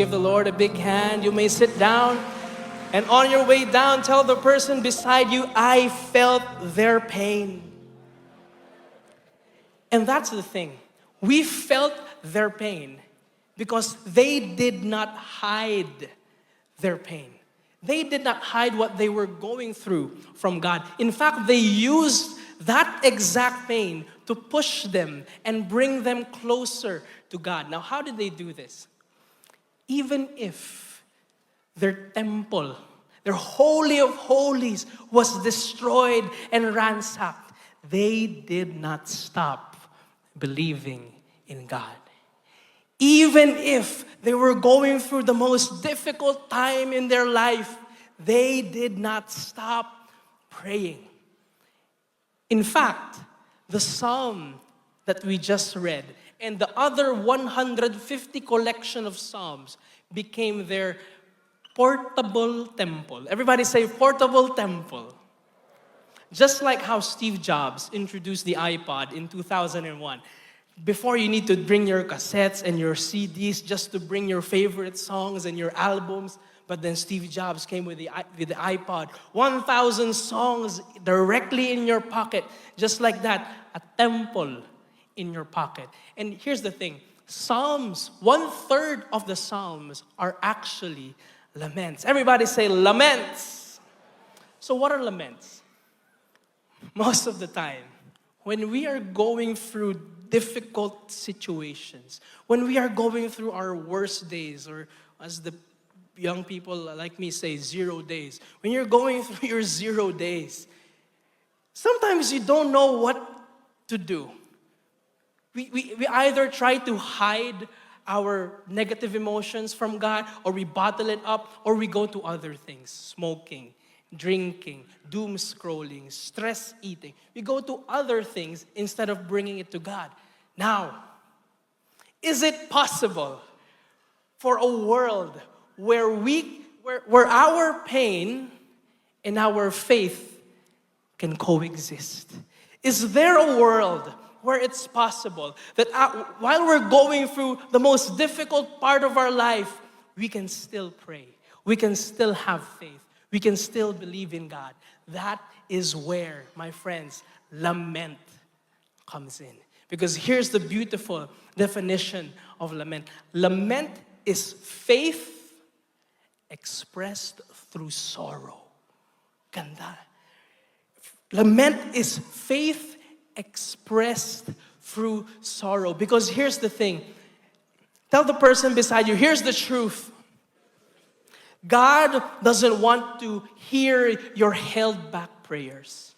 Give the Lord a big hand. You may sit down. And on your way down, tell the person beside you, I felt their pain. And that's the thing. We felt their pain because they did not hide their pain. They did not hide what they were going through from God. In fact, they used that exact pain to push them and bring them closer to God. Now, how did they do this? Even if their temple, their Holy of Holies was destroyed and ransacked, they did not stop believing in God. Even if they were going through the most difficult time in their life, they did not stop praying. In fact, the psalm that we just read and the other 150 collection of psalms became their portable temple. Everybody say portable temple. Just like how Steve Jobs introduced the iPod in 2001. Before, you need to bring your cassettes and your CDs just to bring your favorite songs and your albums. But then Steve Jobs came with the iPod. 1,000 songs directly in your pocket. Just like that, a temple in your pocket. And here's the thing. Psalms, 1/3 of the Psalms are actually laments. Everybody say laments. So what are laments? Most of the time, when we are going through difficult situations, when we are going through our worst days, or as the young people like me say, 0 days. When you're going through your 0 days, sometimes you don't know what to do. We either try to hide our negative emotions from God, or we bottle it up, or we go to other things, smoking, drinking, doom scrolling, stress eating. We go to other things instead of bringing it to God. Now, is it possible for a world where our pain and our faith can coexist? Is there a world where it's possible that while we're going through the most difficult part of our life, we can still pray, we can still have faith, we can still believe in God? That is where, my friends, lament comes in. Because here's the beautiful definition of lament. Lament is faith expressed through sorrow. Ganda. Lament is faith expressed through sorrow. Because here's the thing. Tell the person beside you, here's the truth. God doesn't want to hear your held back prayers.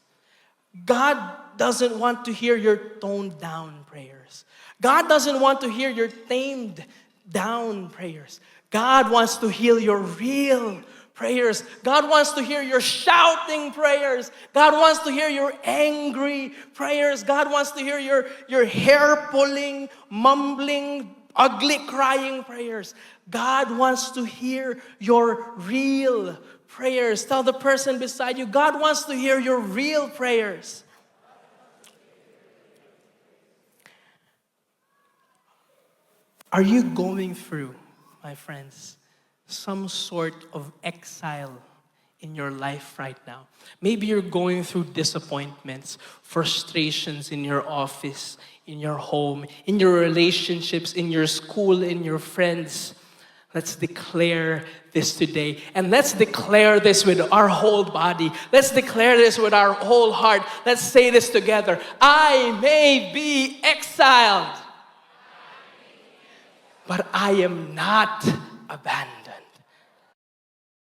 God doesn't want to hear your toned down prayers. God doesn't want to hear your tamed down prayers. God wants to heal your real prayers. God wants to hear your shouting prayers. God wants to hear your angry prayers. God wants to hear your hair pulling, mumbling, ugly crying prayers. God wants to hear your real prayers. Tell the person beside you, God wants to hear your real prayers. Are you going through, my friends, some sort of exile in your life right now? Maybe you're going through disappointments, frustrations in your office, in your home, in your relationships, in your school, in your friends. Let's declare this today. And let's declare this with our whole body. Let's declare this with our whole heart. Let's say this together. I may be exiled, but I am not abandoned.